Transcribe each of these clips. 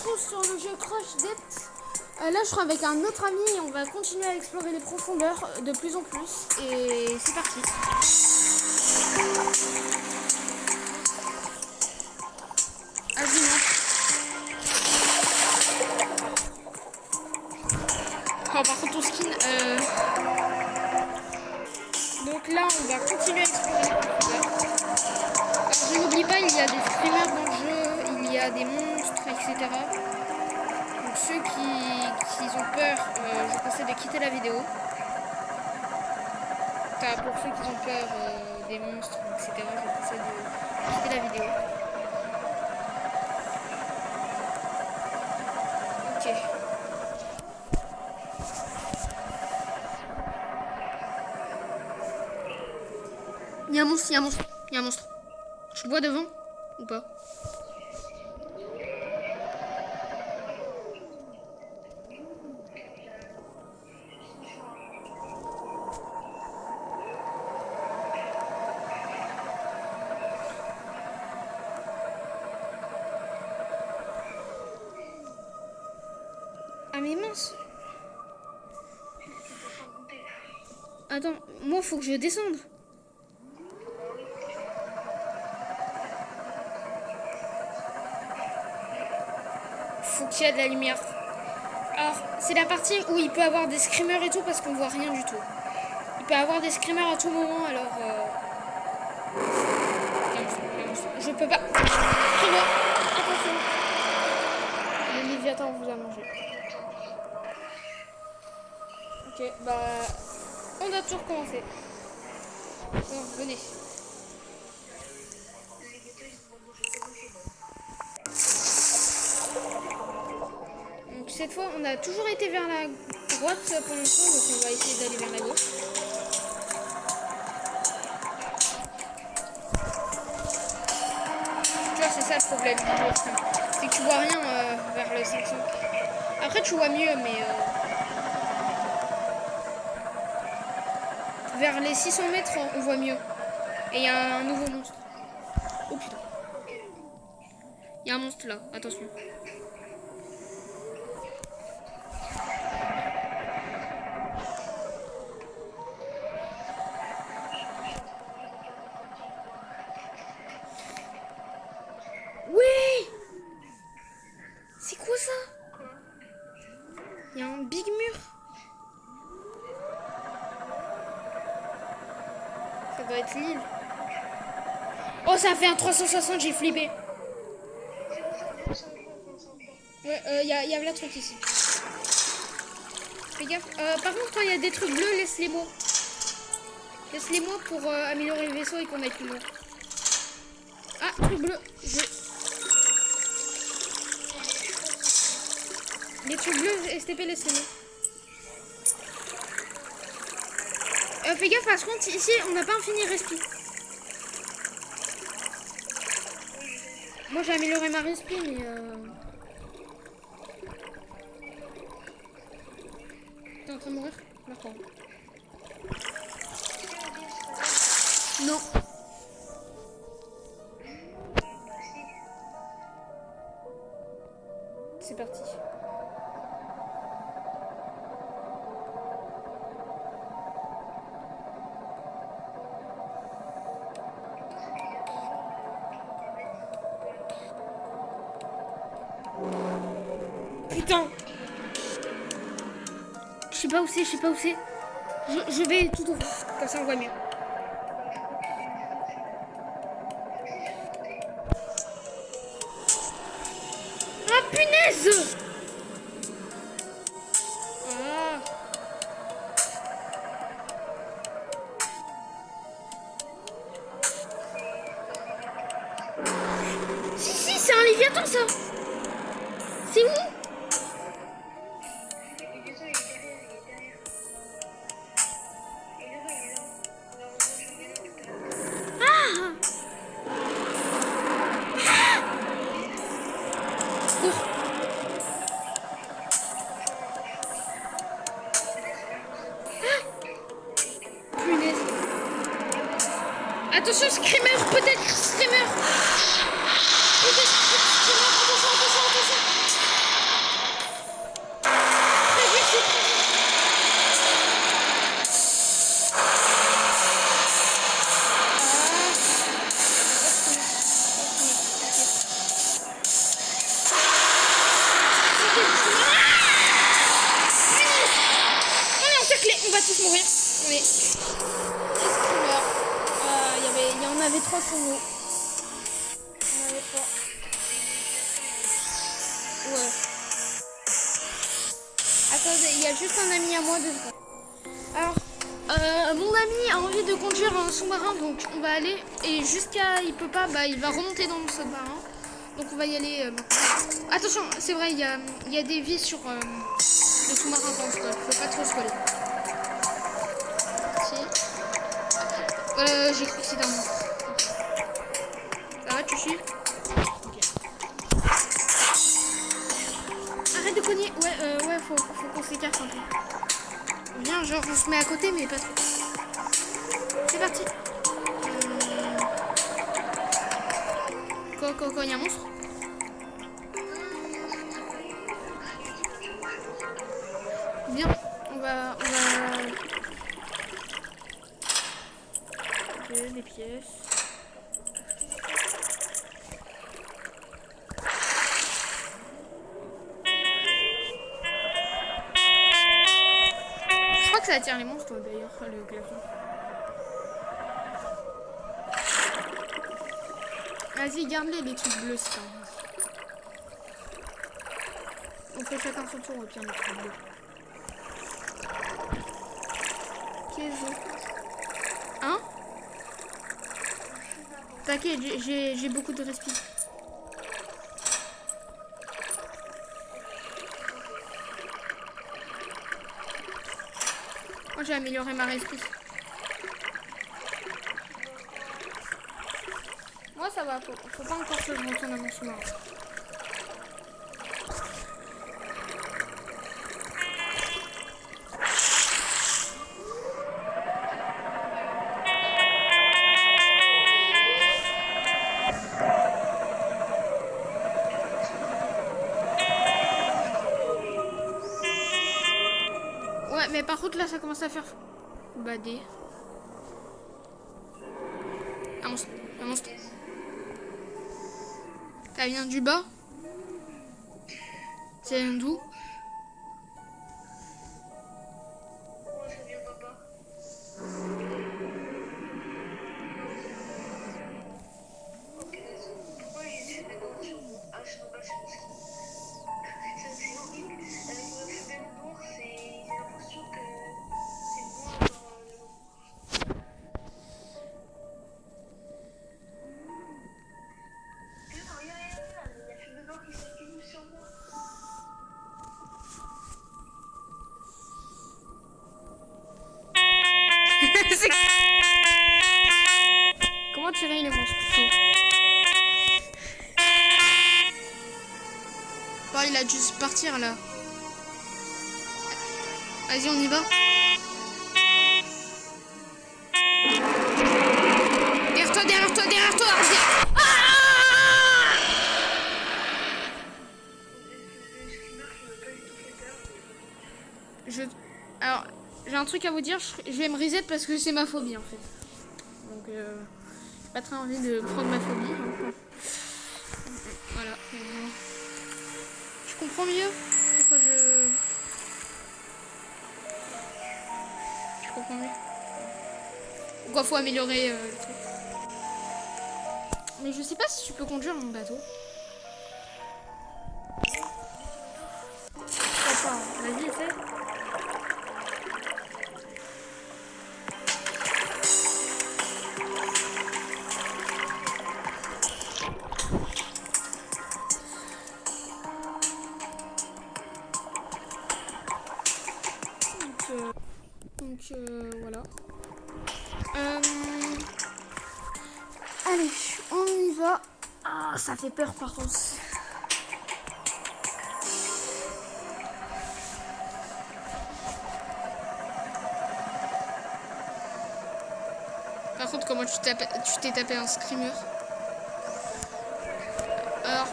Sur le jeu Crush Depth. Là je serai avec un autre ami et on va continuer à explorer les profondeurs de plus en plus et c'est parti. Azimut. Oh, par contre ton skin donc là on va continuer à explorer les profondeurs. Alors je n'oublie pas, il y a des streamers dans le jeu, il y a des monstres, etc. Donc ceux qui ont peur, je conseille de quitter la vidéo. Pour ceux qui ont peur des monstres, etc., je conseille de quitter la vidéo. Ok. Il y a un monstre, il y a un monstre, il y a un monstre. Je vois devant ou pas? Ah mais mince. Attends, moi faut que je descende. Faut qu'il y ait de la lumière. Alors, c'est la partie où il peut avoir des screamers et tout parce qu'on voit rien du tout. Il peut avoir des screamers à tout moment, alors... Je peux pas... Screamer, attention. Le Léviathan vous a mangé. Ok, bah... On doit tout recommencer. Donc, venez. Donc cette fois, on a toujours été vers la droite pour l'instant, donc on va essayer d'aller vers la gauche. Tu vois, c'est ça le problème du jeu, c'est que tu vois rien vers le 500. Après, tu vois mieux, mais... vers les 600 mètres, on voit mieux. Et il y a un nouveau monstre. Oh putain. Il y a un monstre là, attention. Oui! C'est quoi ça? Il y a un big mur. Ça doit être l'île. Oh, ça a fait un 360, j'ai flippé. Ouais, y a la truc ici. Fais gaffe. Par contre, quand il y a des trucs bleus, laisse-les-moi. Laisse-les-moi pour améliorer le vaisseau et qu'on aille plus loin. Ah, truc bleu. Les trucs bleus, STP, laisse-les-moi. Fais gaffe, parce que ici, on n'a pas un fini respi. Moi, j'ai amélioré ma respi, mais... T'es en train de mourir? D'accord. Non. C'est parti. Putain. Je sais pas où c'est, je sais pas où c'est. Je vais tout au fond, comme ça on voit mieux. Ah punaise! Ah. Si, c'est un Léviathan ça! C'est où? Attention, screamer, peut-être screamer. Peut-être screamer, attention. tous mourir. Mais qu'est-ce qui meurt? Il y en avait 3 sur nous. Il y en avait 3. Ouais. Attendez, il y a juste un ami à moi, 2 secondes. Alors, mon ami a envie de conduire un sous-marin, donc on va aller. Et jusqu'à il peut pas, bah il va remonter dans le sous-marin. Donc on va y aller maintenant. Attention, c'est vrai, il y a des vies sur le sous-marin, donc faut pas trop se coller. Si. J'ai cru que c'était un monstre. Ça va, tu suis? Ok. Arrête de cogner. Ouais, faut qu'on s'écarte un peu. Viens, genre on se met à côté, mais pas trop. C'est parti. Quoi, il y a un monstre? Bien, on va... Ok, des pièces. Je crois que ça attire les monstres d'ailleurs, le klaxon. Vas-y, garde-les, les trucs bleus, c'est pas grave. On fait chacun son tour au pire, les trucs bleus. Qu'est-ce que... Hein? T'inquiète, j'ai beaucoup de respi. Moi j'ai amélioré ma respi. Moi ça va, faut pas encore que je retourne à mon sous-marin. Ouais, mais par contre là ça commence à faire bader. Un monstre, un monstre. Ça vient du bas? Ça vient d'où? Moi, ça vient d'en bas. Ok, pourquoi j'ai fait des noms? Ah, je sais pas, je pense que c'est horrible. Avec le fait de noir, j'ai l'impression que c'est moi dans le... Putain, regarde, il y a fait de noir qui s'active sur moi. Comment tirer les monstres? Bon, il a dû se partir là. Vas-y, on y va. Derrière toi, Ah je... Alors, j'ai un truc à vous dire, je vais me reset parce que c'est ma phobie en fait. Donc, j'ai pas très envie de prendre ma phobie. Voilà. Je comprends mieux pourquoi je comprends mieux. Pourquoi faut améliorer le truc. Mais je sais pas si tu peux conduire mon bateau. Pourquoi pas? Vas-y, essaie. Donc voilà. Allez, on y va. Ah, ça fait peur par contre. Par contre, comment tu t'es tapé un screamer? Alors...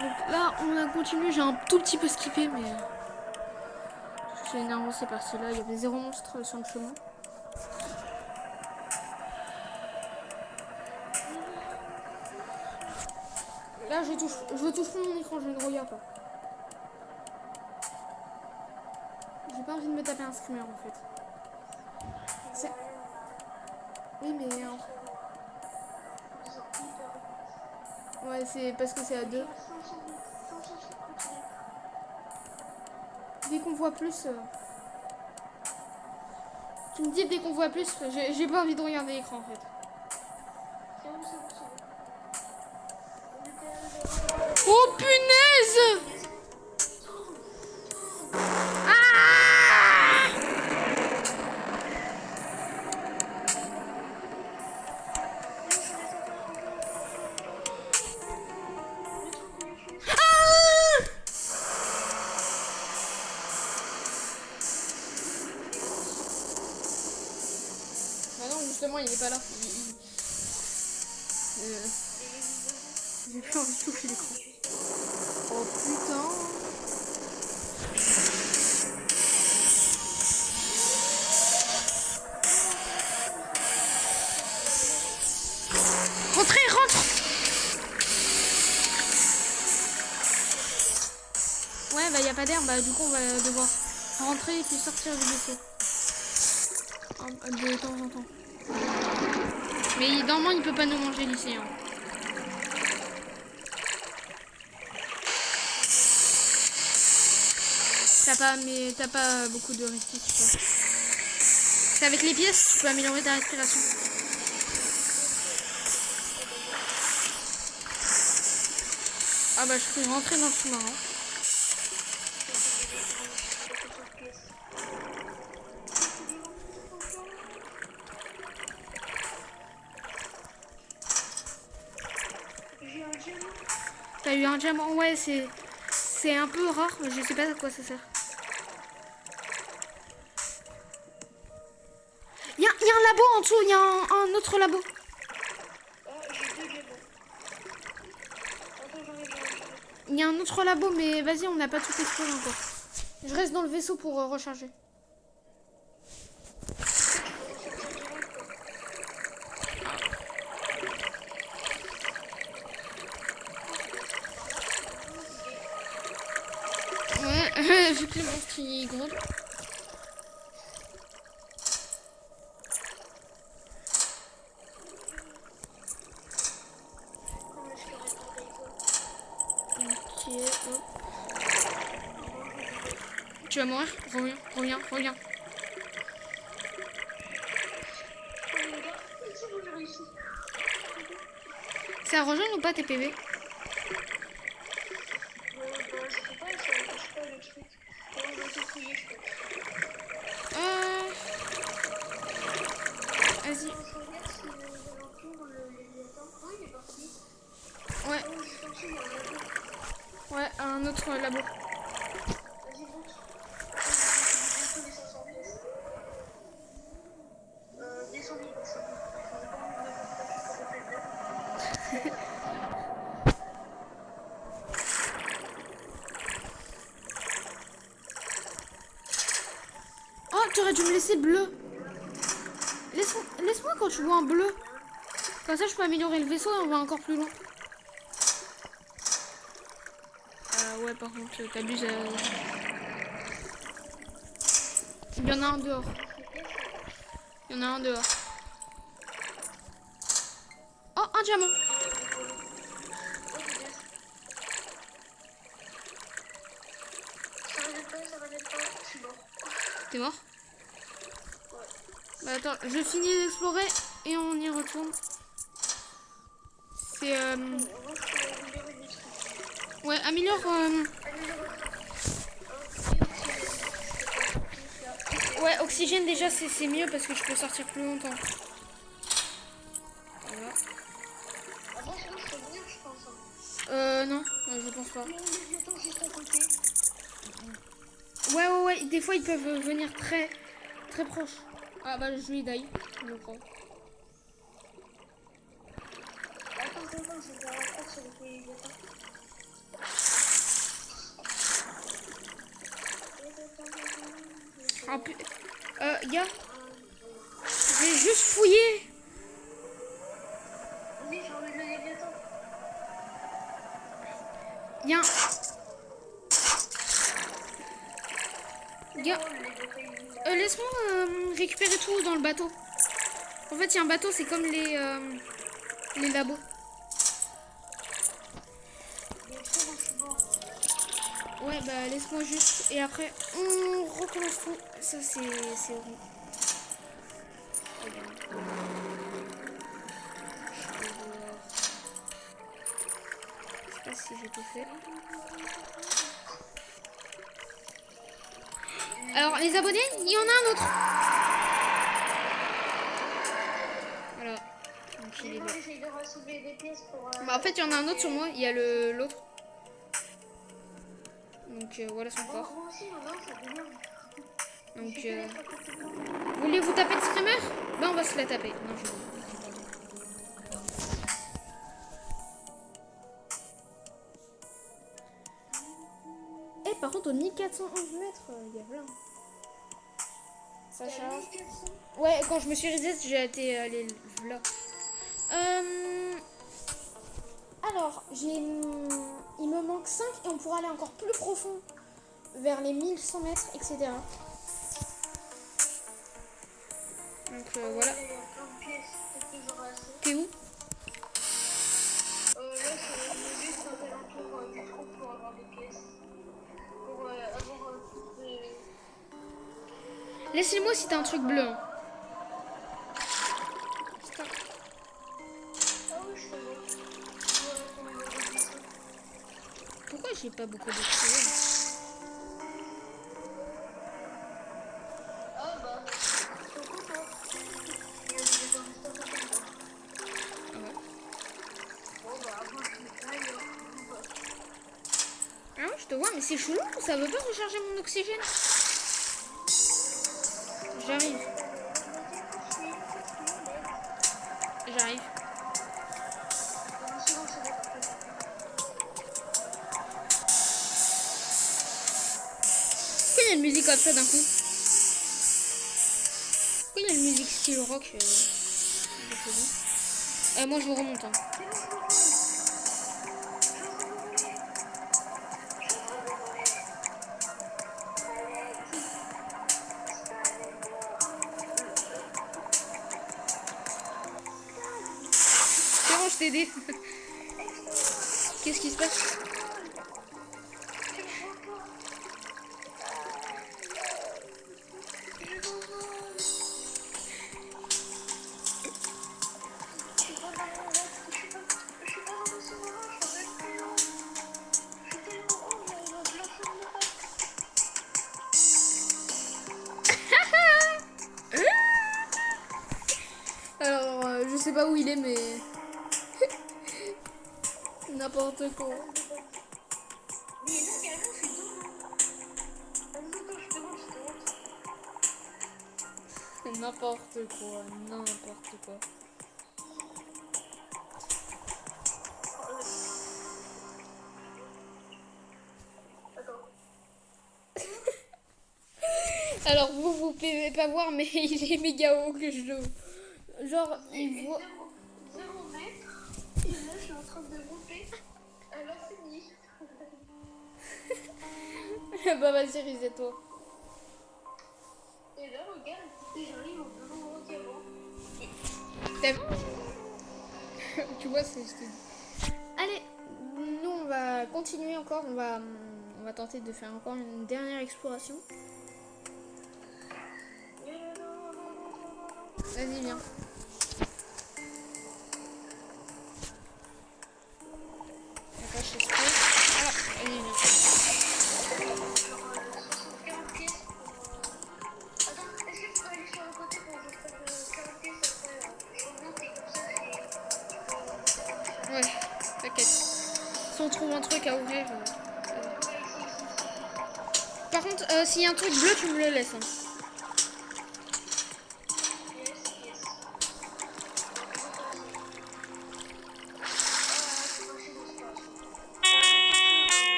Donc là, on a continué. J'ai un tout petit peu skippé, mais... C'est énervant, c'est parti. Là, il y avait 0 monstre sur le chemin. Là, je touche plus mon écran, je ne regarde pas. envie de me taper un screamer en fait. C'est- Oui, mais ouais, c'est parce que c'est à deux. Dès qu'on voit plus, tu me dis dès qu'on voit plus, j'ai pas envie de regarder l'écran en fait. Oh punaise! Ah! Bah non, justement, il est pas là. J'ai plus envie de toucher l'écran. Oh putain! Rentrez, rentre! Ouais, bah y a pas d'air, bah du coup on va devoir rentrer et puis sortir du vaisseau. De temps en temps. Mais normalement il peut pas nous manger d'ici. Hein. T'as pas beaucoup de respiration. C'est avec les pièces, tu peux améliorer ta respiration. Ah bah je peux rentrer dans le sous-marin. T'as eu un diamant, ouais, c'est un peu rare, mais je sais pas à quoi ça sert. Y a un labo en dessous, il y a un autre labo. Il y a un autre labo, mais vas-y, on n'a pas tout exploré encore. Je reste dans le vaisseau pour recharger. Ouais, vu que le monstre il gronde. Ok, hop. Tu vas mourir? Reviens. Ça rejoint ou pas tes PV? Vas-y. Ouais. Ouais, un autre labo. Oh, tu aurais dû me laisser bleu. Laisse-moi quand tu vois un bleu. Comme ça, je peux améliorer le vaisseau et on va encore plus loin. Ouais, par contre, t'abuses. Il y en a un dehors. Oh, un diamant. T'es mort? Bah attends, je finis d'explorer et on y retourne. C'est ouais, améliore. Ouais, oxygène déjà c'est mieux parce que je peux sortir plus longtemps. Voilà. Non, je pense pas. Ouais, des fois ils peuvent venir très proche. Ah bah je lui die, je crois. Gars, j'ai juste fouillé. Il y a un... Laisse-moi récupérer tout dans le bateau. En fait, il y a un bateau, c'est comme les labos. Ouais, bah laisse-moi juste. Et après, on recommence tout. Ça, c'est horrible. Je sais pas si j'ai tout fait. Alors, les abonnés, il y en a un autre. Voilà. Donc, il est là. Bah, en fait, il y en a un autre sur moi. Il y a l'autre. Donc, voilà son corps. Donc, voulez-vous taper le screamer? Bah, on va se la taper. Non, je... Eh, par contre, au 1411 mètres, il y a plein. Ça charge. Ouais, quand je me suis reset, j'ai été allé là. Alors, il me manque 5 et on pourra aller encore plus profond. Vers les 1100 mètres, etc. Donc voilà. T'es où? Là, c'est le but d'un alentour du trou pour avoir des pièces. Pour avoir un truc de... Laissez-moi si t'as un truc bleu. Hein. Ah oui, je te vois. Pourquoi j'ai pas beaucoup d'oxygène? Ah bah, pourquoi pas? Il y a des investisseurs comme ça. Ah ouais. Bon bah, moi je suis pas là. Ah ouais, je te vois, mais c'est chelou, ça veut pas recharger mon oxygène. J'arrive. J'arrive. Pourquoi il y a une musique comme ça d'un coup? Pourquoi il y a une musique style rock moi je vous remonte. Hein. C'est bon, je t'ai aidé. Qu'est-ce qui se passe? Alors, je sais pas où il est, mais... N'importe quoi. N'importe quoi, n'importe quoi. Alors vous pouvez pas voir, mais il est méga haut que je le... Genre, il voit... 0 mètres. Et là, je suis en train de monter à l'infini. Bah vas-y, reset-toi. Et là, regarde, j'arrive au même endroit qu'avant. Tu vois ce que je te dis. Allez, nous on va continuer encore, on va tenter de faire encore une dernière exploration. Vas-y, viens. Attends, je sais pas. Ah, allez, viens. Ouais, t'inquiète. Si on trouve un truc à ouvrir. Par contre, s'il y a un truc bleu, tu me le laisses. Hein.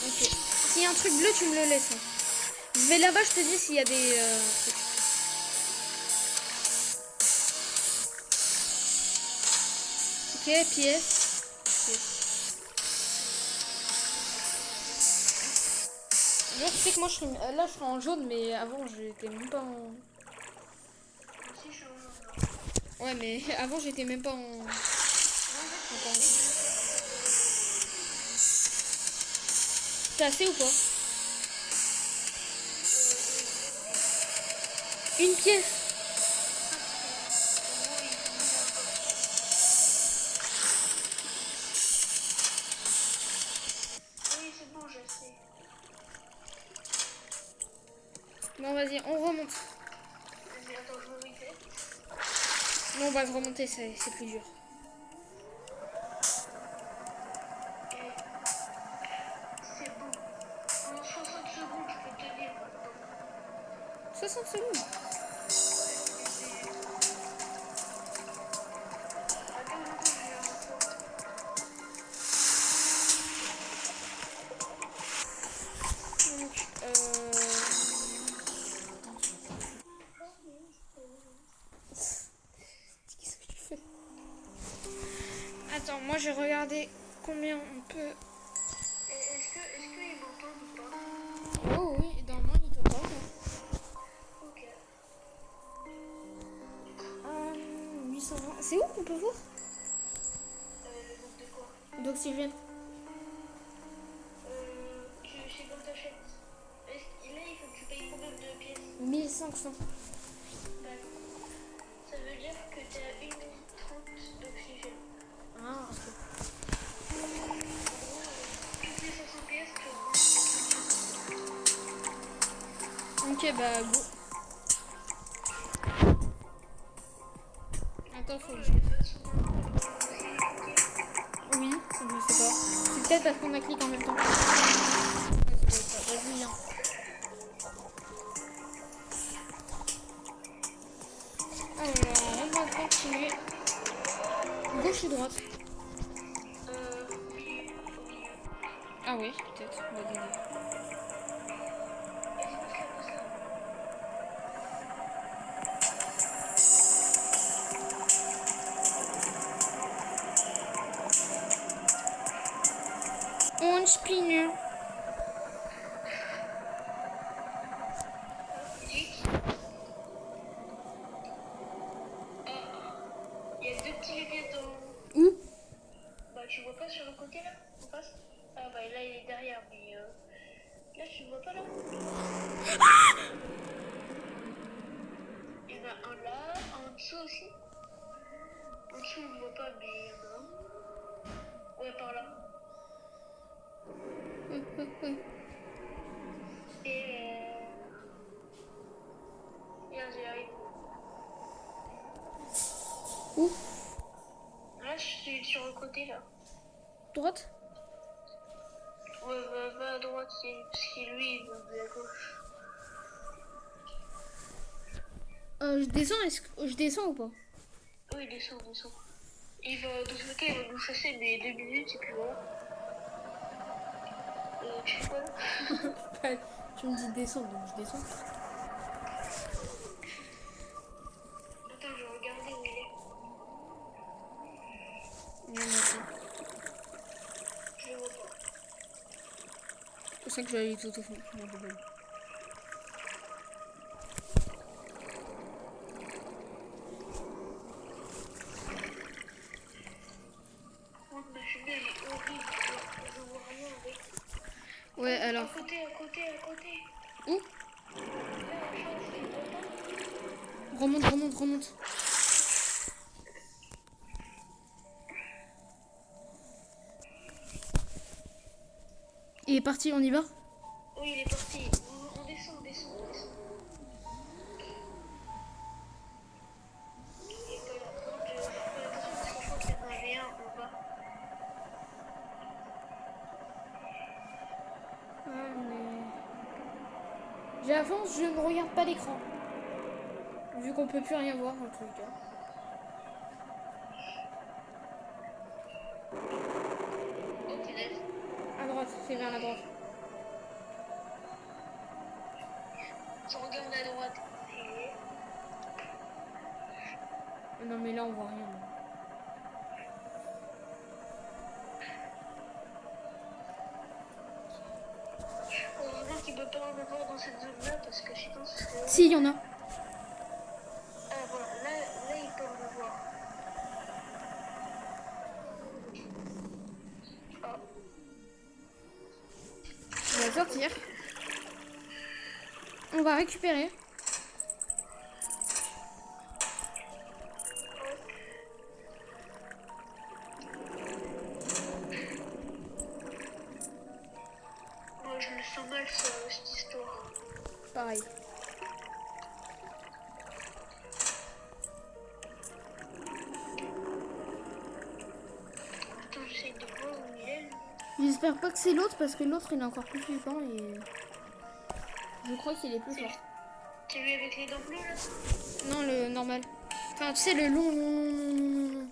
Ok. S'il y a un truc bleu, tu me le laisses. Hein. Je vais là-bas, je te dis s'il y a des trucs. Ok, pièce. Genre, tu sais que moi, là, je suis en jaune, mais avant, j'étais même pas en... Moi aussi, je suis en jaune. Ouais, mais avant, j'étais même pas en... T'as assez ou pas? Une pièce. Oui, c'est bon, je sais. Bon, vas-y, on remonte. Vas-y, attends, je me reset. Non, on va se remonter, c'est plus dur. Et c'est bon. En 60 secondes, je peux tenir maintenant. 60 secondes. Ouais, attends, je vais un peu. Donc, Qu'est-ce que tu fais? Attends, moi j'ai regardé combien on peut... Est-ce qu'ils m'entendent ou pas? Oh oui, normalement il t'entend. Ok. 820. C'est où qu'on peut voir? Le nombre de quoi? D'oxygène. Je sais pas t'achètes. Là, il faut que tu payes combien de pièces? 1500. D'accord. Ça veut dire que tu as 1 minute 30 d'oxygène. Ah, ok. En gros, toutes les 500 pièces, tu auras 30 Ok, bah go. Attends, faut que je... Oui, je sais pas. C'est peut-être parce qu'on a cliqué en même temps. Ouais, ça doit être ça. Vas-y, viens. Alors, on va continuer. Gauche ou droite? Ah oui, peut-être. Bonne idée. On spinner. Il y a deux petits lumières dans... Où? Bah, tu vois pas sur le côté là? On passe? Ah, bah là, il est derrière, mais là, tu le vois pas là? Il y en a un là, en dessous aussi. En dessous, on ne voit pas, mais il y en a un. Ouais, par là. Et. Regarde, j'y arrive. Où? Là, je suis sur le côté là. Droite? Ouais, va à droite, parce que lui, il veut à gauche. Je descends, je descends ou pas? Oui, descend, descend. Il va, dans ce cas, il va nous chasser, mais 2 minutes, et puis voilà. Tu fais quoi là? Tu me dis descendre, donc je descends. Attends, je vais regarder où il est. Non, merci. Je le vois pas. C'est pour ça que je vais aller tout au fond. Non, c'est bon. Oh, ma cheminée, elle est horrible. Je vois rien avec. Ouais, Oh, alors. à côté, à côté, à côté. Où? Là, en face, tu vois pas? Remonte, remonte, remonte. Il est parti, on y va? Oui, il est parti. On descend, on descend, on descend. Il est pas là. Par contre, faut faire attention parce que je crois qu'il y en avait un en bas. Ah, mais... J'avance, je ne regarde pas l'écran. Vu qu'on peut plus rien voir en tous les cas. Oh, punaise. À droite, c'est vers la droite. Je regarde à droite. Et... Non mais là on voit rien. pas en avoir dans cette zone-là parce que sinon ce serait... Si, il y en a. Ah voilà, là il peut en avoir. Ah, On va sortir. On va récupérer. moi je le sens mal cette histoire. Pareil. Attends, j'essaie de voir où il est. J'espère pas que c'est l'autre parce que l'autre il est encore plus flippant et je crois qu'il est plus fort. C'est lui avec les dents bleues là? Non, le normal. Enfin, tu sais, le long.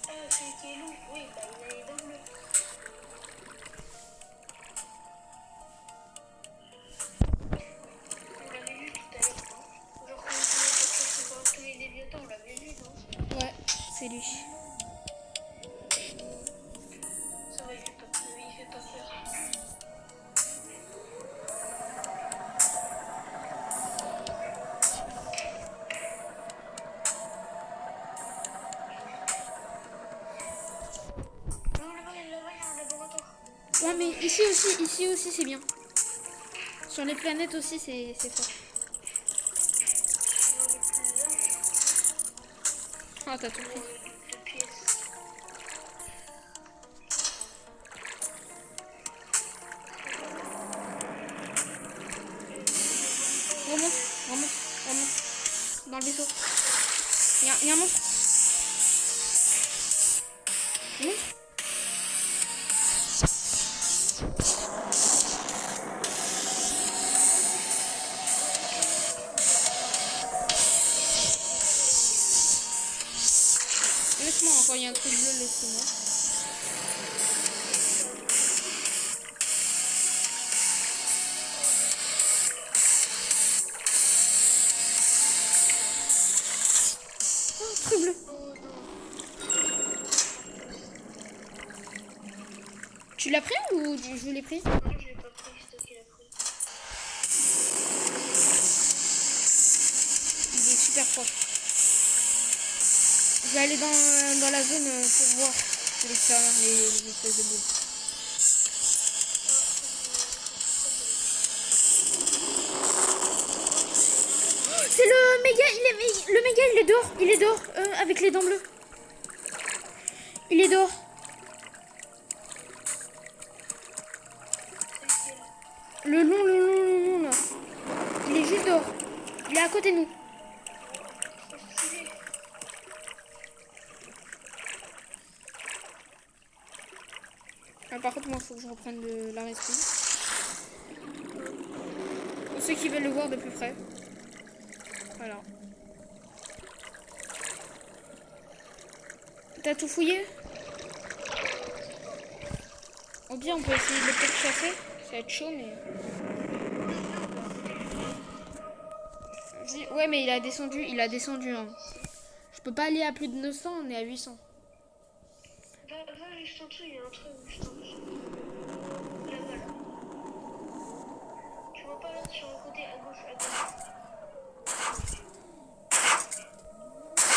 Ah, celui qui est long, oui, bah il a les dents bleues. On l'avait vu tout à l'heure, non? Genre quand on était sur tous les déviateurs, on l'avait vu, non? Ouais, c'est lui. Ça va, il fait pas peur. Non, là-bas, il y a un laboratoire. Ouais, mais ici aussi c'est bien. Sur les planètes aussi c'est fort. Non, mais plus là, Ah, t'as tout pris. de pièces. Remonte, remonte, remonte. Dans le vaisseau. Il y a un monstre. Monte. Laisse-moi encore, il y a un truc bleu, laisse-moi. Oh, truc bleu. Tu l'as pris ou je l'ai pris? Non, je l'ai pas pris, c'est toi qui l'as pris. Il est super proche. Je vais aller dans la zone pour voir les espèces de boules. Oh, c'est le méga, le méga, il est dehors, avec les dents bleues. Il est dehors. Le long, là. Il est juste dehors. Il est à côté de nous. Ah, par contre, moi, il faut que je reprenne de la respire. Pour ceux qui veulent le voir de plus près. Voilà. T'as tout fouillé? Au pire, on peut essayer de le pourchasser. Ça va être chaud, mais... Ouais, mais il a descendu. Hein. Je peux pas aller à plus de 900, on est à 800. Va juste en dessous, il y a un truc juste en dessous. Là-bas, là. Tu vois pas là, sur le côté à gauche,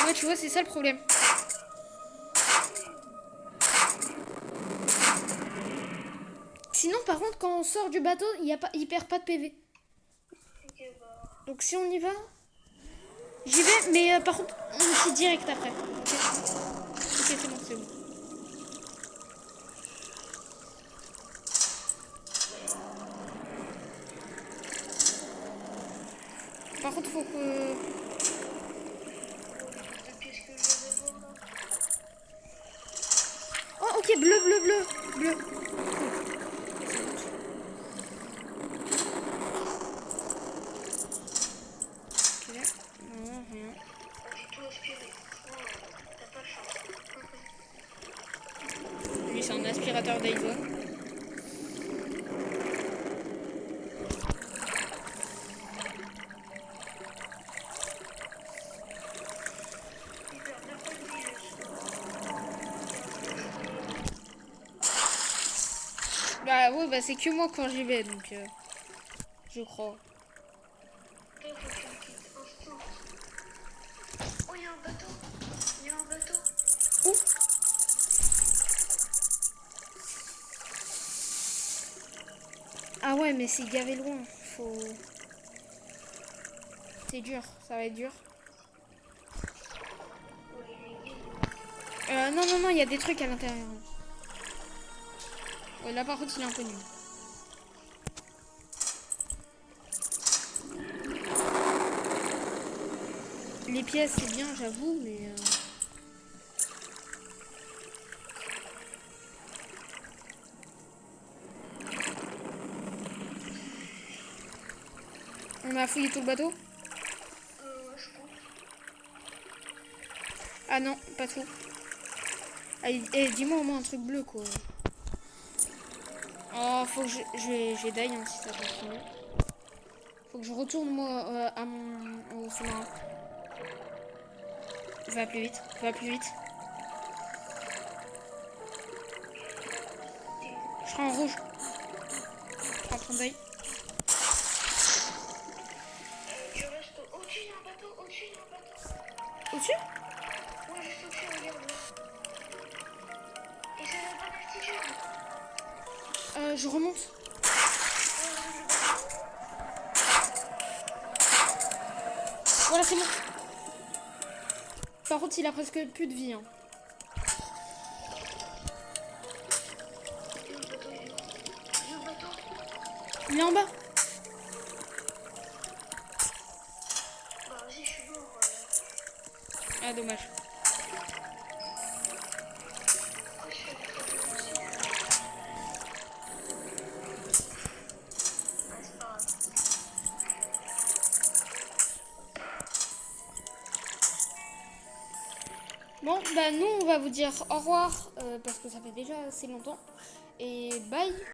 Ouais, tu vois, c'est ça le problème. Sinon, par contre, quand on sort du bateau, il perd pas de PV. Ok, bah... Donc si on y va, j'y vais, mais par contre, on est direct après. Ok, c'est bon, c'est bon. Par contre, faut que... Qu'est-ce que je vais voir là? Oh, ok, bleu. Ok, non, rien. J'ai tout aspiré. Franchement, t'as pas de chance. Lui, c'est un aspirateur Dyson. Bah, Bah ouais, bah c'est que moi quand j'y vais, donc je crois. Toi, faut que tu me quittes instant. Oh, il y a un bateau. Il y a un bateau. Où? Ah ouais, mais c'est gavé loin. Faut... C'est dur, ça va être dur. Ouais, il est gay. Non, non, non, il y a des trucs à l'intérieur. Ouais, là par contre, il est un peu nul. Les pièces, c'est bien, j'avoue, mais... On a fouillé tout le bateau? Ouais, je pense. Ah non, pas tout. Allez, dis-moi au moins un truc bleu, quoi. Oh, faut que je vais die hein, si ça continue. Faut que je retourne, moi, à au sous-marin. Va plus vite, va plus vite. Je serai en rouge. Je suis en train d'ail. Je reste au-dessus, il y a un bateau. Au-dessus, il y a un bateau. Au-dessus? Ouais, juste au-dessus, regarde là. Et c'est la bonne altitude. Je remonte. Voilà, c'est bon. Par contre, il a presque plus de vie. Hein. Et le bateau, il est où? Et le bateau? Il est en bas. Bah, vas-y, je suis mort. Ah, dommage. Pourquoi je fais des trucs aussi? Ah, c'est pas grave. Bon, bah nous, on va vous dire au revoir parce que ça fait déjà assez longtemps. Et bye.